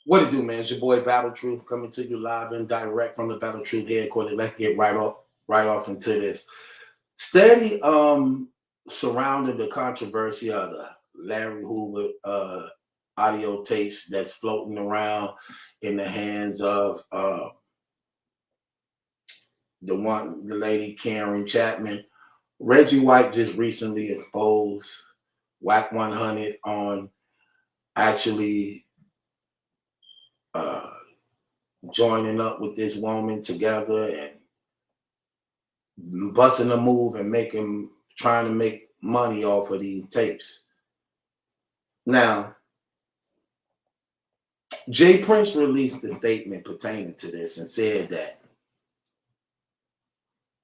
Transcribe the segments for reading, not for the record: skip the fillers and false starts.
What it do, man? It's your boy Battle Truth coming to you live and direct from the Battle Truth headquarters. Let's get right off into this. Steady surrounding the controversy of the Larry Hoover audio tapes that's floating around in the hands of the lady Karen Chapman. Reggie White just recently exposed Whack 100 on actually uh joining up with this woman together and busting a move and trying to make money off of these tapes. Now, Jay Prince released a statement pertaining to this and said that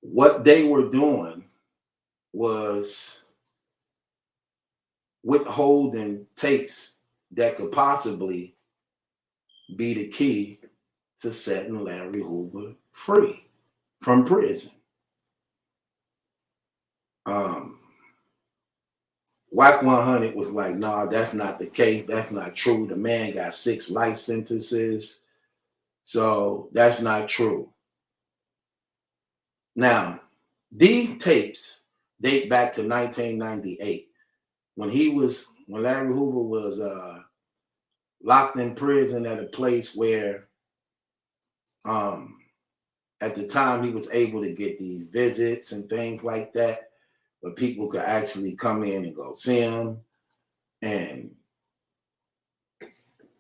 what they were doing was withholding tapes that could possibly be the key to setting Larry Hoover free from prison. Um, Whack 100 was like, nah, that's not the case. That's not true. The man got 6 life sentences. So that's not true. Now, these tapes date back to 1998 when Larry Hoover was locked in prison at a place where at the time he was able to get these visits and things like that, where people could actually come in and go see him. And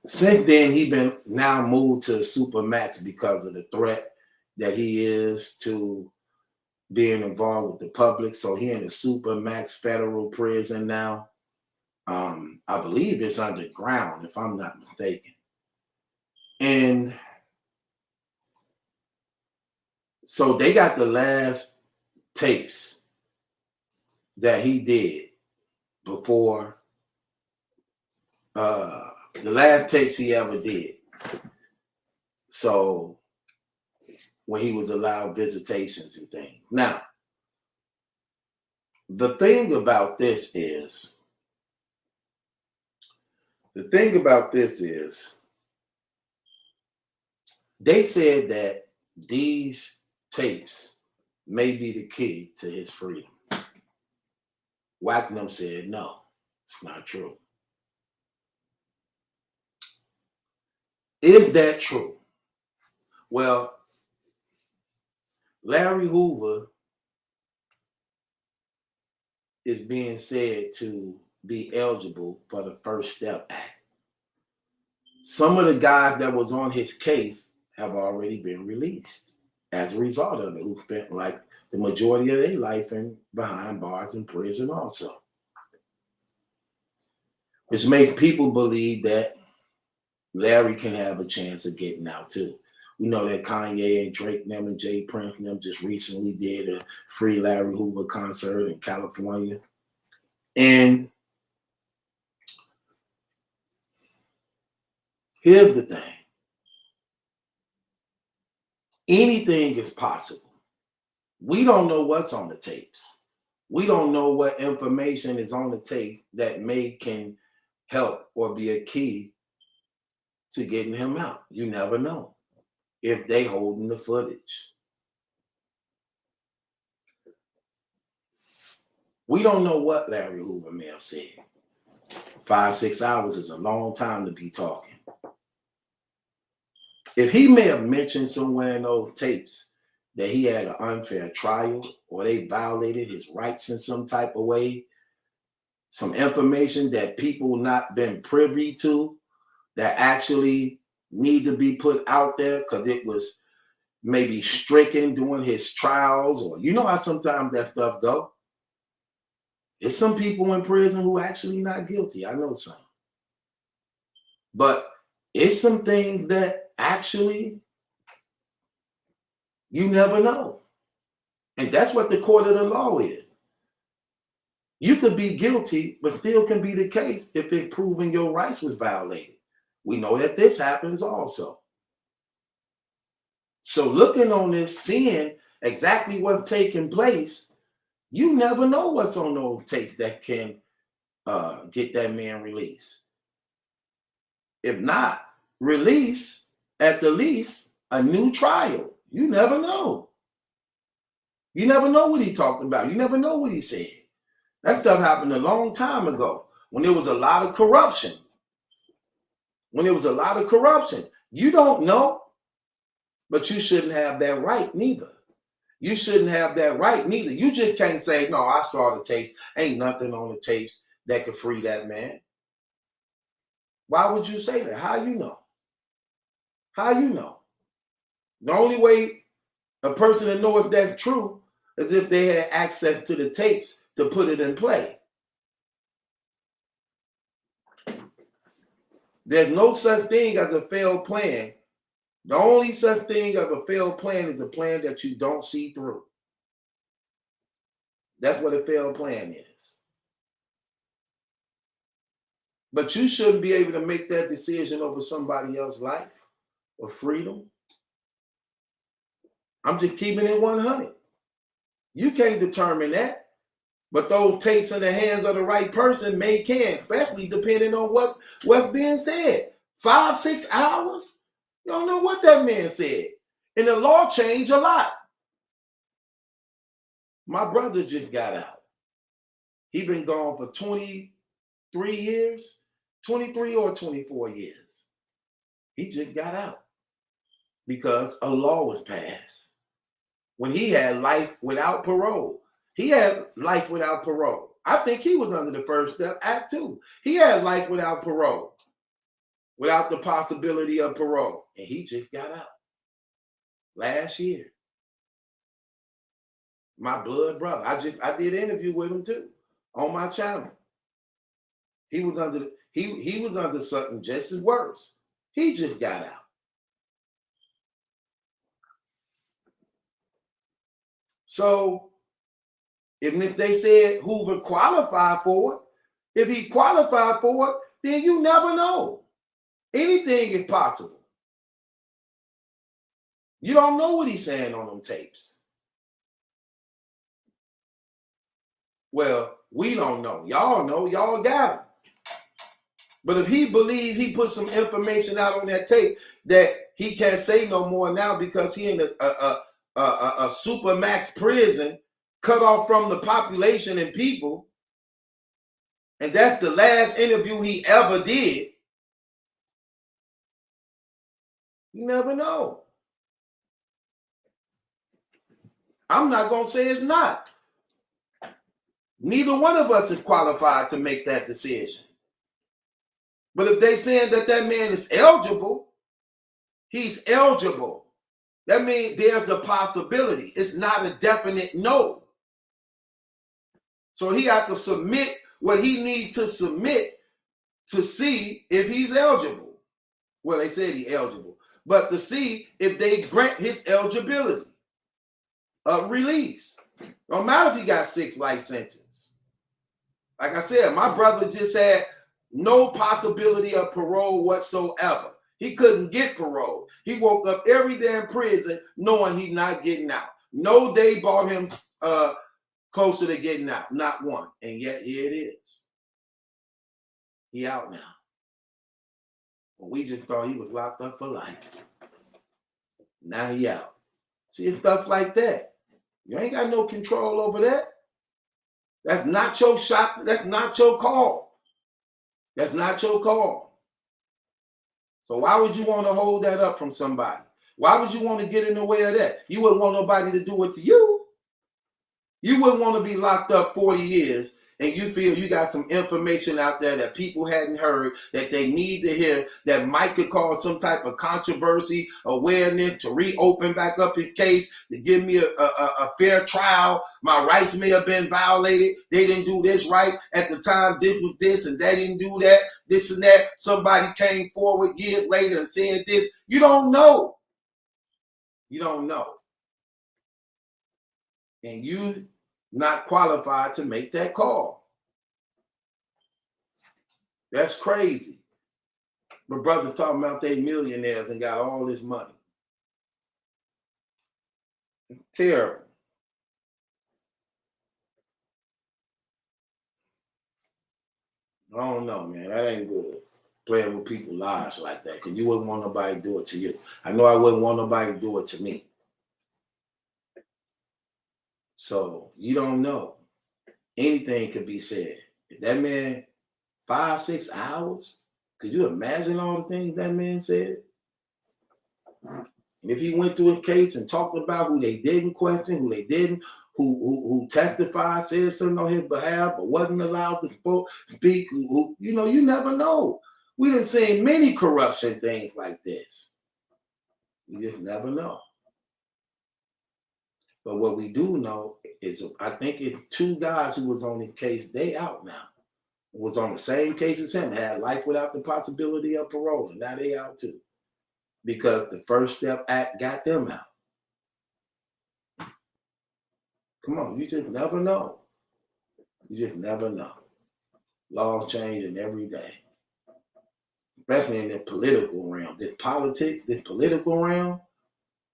since then, he been now moved to Supermax because of the threat that he is to being involved with the public. So he in the Supermax federal prison now. I believe it's underground, if I'm not mistaken. And so they got the last tapes that he did before the last tapes he ever did. So when he was allowed visitations and things. Now, the thing about this is they said that these tapes may be the key to his freedom. Wacknum said, no, it's not true. Is that true? Well, Larry Hoover is being said to be eligible for the First Step Act. Some of the guys that was on his case have already been released as a result of it, who spent like the majority of their life behind bars in prison also. Which makes people believe that Larry can have a chance of getting out too. We know that Kanye and Drake them and Jay Prince them just recently did a free Larry Hoover concert in California. And here's the thing. Anything is possible. We don't know what's on the tapes. We don't know what information is on the tape that can help or be a key to getting him out. You never know if they holding the footage. We don't know what Larry Hoover may have said. 5-6 hours is a long time to be talking. If he may have mentioned somewhere in those tapes that he had an unfair trial or they violated his rights in some type of way, some information that people not been privy to that actually need to be put out there because it was maybe stricken during his trials, or you know how sometimes that stuff go. There's some people in prison who actually not guilty. I know some. But it's some things that actually you never know. And that's what the court of the law is. You could be guilty, but still can be the case if it proven your rights was violated. We know that this happens also. So looking on this, seeing exactly what's taking place, you never know what's on those tapes that can get that man released. If not, release, at the least, a new trial. You never know. You never know what he talked about. You never know what he said. That stuff happened a long time ago when there was a lot of corruption. When there was a lot of corruption. You don't know, but you shouldn't have that right neither. You shouldn't have that right neither. You just can't say, no, I saw the tapes. Ain't nothing on the tapes that could free that man. Why would you say that? How you know? How you know? The only way a person to know if that's true is if they had access to the tapes to put it in play. There's no such thing as a failed plan. The only such thing of a failed plan is a plan that you don't see through. That's what a failed plan is. But you shouldn't be able to make that decision over somebody else's life or freedom. I'm just keeping it 100. You can't determine that. But those tapes in the hands of the right person can, especially depending on what's being said. 5, 6 hours? You don't know what that man said. And the law changed a lot. My brother just got out. He been gone for 23 years, 23 or 24 years. He just got out because a law was passed. When he had life without parole. He had life without parole. I think he was under the First Step Act too. He had life without parole, without the possibility of parole. And he just got out last year. My blood brother. I did an interview with him too on my channel. He was under he was under something just as worse. He just got out. So if they said Hoover qualified for it, if he qualified for it, then you never know. Anything is possible. You don't know what he's saying on them tapes. Well, we don't know. Y'all know. Y'all got him. But if he believed he put some information out on that tape that he can't say no more now because he in a supermax prison, cut off from the population and people, and that's the last interview he ever did, you never know. I'm not going to say it's not. Neither one of us is qualified to make that decision. But if they saying that man is eligible, he's eligible. That means there's a possibility. It's not a definite no. So he has to submit what he needs to submit to see if he's eligible. Well, they said he's eligible, but to see if they grant his eligibility of release. No matter if he got 6 life sentences. Like I said, my brother just had no possibility of parole whatsoever. He couldn't get parole. He woke up every day in prison knowing he's not getting out. No day brought him closer to getting out. Not one. And yet here it is. He out now. Well, we just thought he was locked up for life. Now he out. See, stuff like that. You ain't got no control over that. That's not your shot. That's not your call. That's not your call. So why would you want to hold that up from somebody? Why would you want to get in the way of that? You wouldn't want nobody to do it to you. You wouldn't want to be locked up 40 years and you feel you got some information out there that people hadn't heard that they need to hear that might could cause some type of controversy, awareness, to reopen back up his case, to give me a fair trial. My rights may have been violated. They didn't do this right at the time. This was this and they didn't do that, this and that. Somebody came forward years later and said this. You don't know. You don't know. And you not qualified to make that call. That's crazy. My brother talking about they millionaires and got all this money. Terrible. I don't know, man. That ain't good. playing with people's lives like that, because you wouldn't want nobody to do it to you. I know I wouldn't want nobody to do it to me. So you don't know. Anything could be said. If that man 5, 6 hours, could you imagine all the things that man said? And if he went through a case and talked about who they didn't question, who they didn't, who testified, said something on his behalf, but wasn't allowed to speak, who you know, you never know. We done seen many corruption things like this. You just never know. But what we do know is, I think it's 2 guys who was on the case, they out now. Was on the same case as him, had life without the possibility of parole, and now they out too. Because the First Step Act got them out. Come on, you just never know. You just never know. Laws changing every day. Especially in the political realm. This political realm,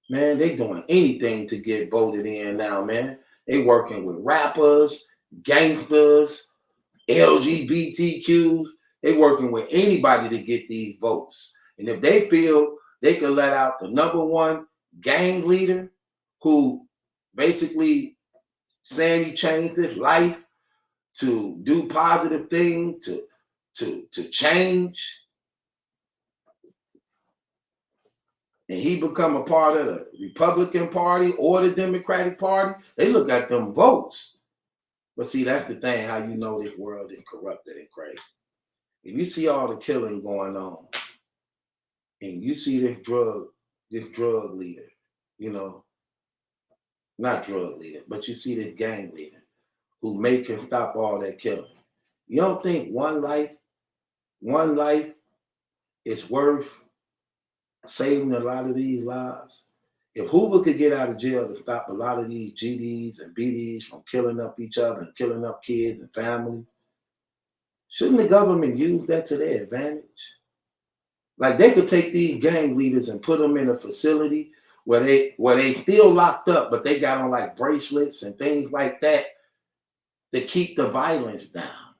man, they doing anything to get voted in now, man. They working with rappers, gangsters, LGBTQ. They working with anybody to get these votes. And if they feel they can let out the #1 gang leader who basically saying he changed his life to do positive things, to change, and he become a part of the Republican Party or the Democratic Party, they look at them votes. But see, that's the thing, how you know this world is corrupted and crazy. If you see all the killing going on, and you see this drug leader, you know, not drug leader, but you see this gang leader who make him stop all that killing. You don't think one life is worth saving a lot of these lives? If Hoover could get out of jail to stop a lot of these GDs and BDs from killing up each other and killing up kids and families, shouldn't the government use that to their advantage? Like, they could take these gang leaders and put them in a facility where they still locked up, but they got on like bracelets and things like that to keep the violence down.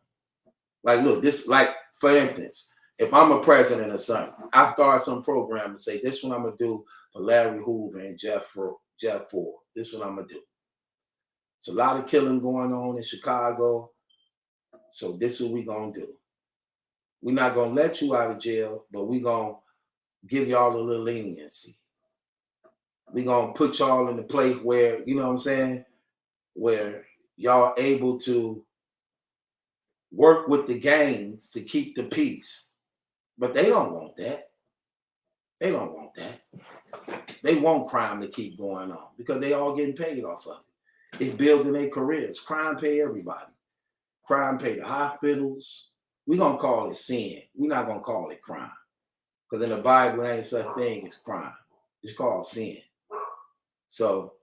Like, look, this, like, for instance, if I'm a president or something, I start some program and say, this is what I'm gonna do for Larry Hoover and Jeff Ford. This is what I'm gonna do. It's a lot of killing going on in Chicago. So this is what we're gonna do. We're not gonna let you out of jail, but we're gonna give y'all a little leniency. We're gonna put y'all in a place where, you know what I'm saying, where y'all able to work with the gangs to keep the peace. But they don't want that. They don't want that. They want crime to keep going on because they all getting paid off of it. It's building their careers. Crime pay everybody. Crime pay the hospitals. We're going to call it sin. We're not going to call it crime. Because in the Bible, there ain't such thing as crime. It's called sin. So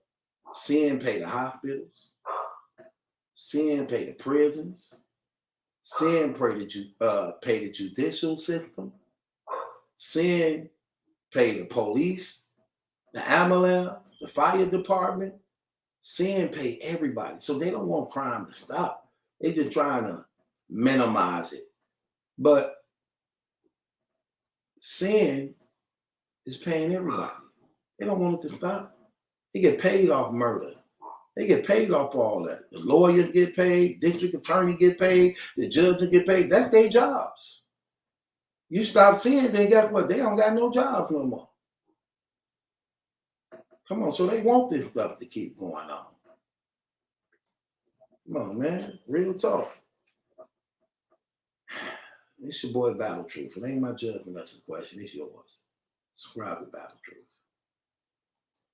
sin pay the hospitals. Sin pay the prisons. Sin pay the judicial system. Sin pay the police, the ambulance, the fire department. Sin pay everybody. So they don't want crime to stop. They're just trying to minimize it. But sin is paying everybody. They don't want it to stop. They get paid off murder. They get paid off all that. The lawyers get paid, district attorney get paid, the judges get paid. That's their jobs. You stop seeing, then guess what? They don't got no jobs no more. Come on, so they want this stuff to keep going on. Come on, man. Real talk. It's your boy Battle Truth. It ain't my judgment, that's a question. It's yours. Subscribe to Battle Truth.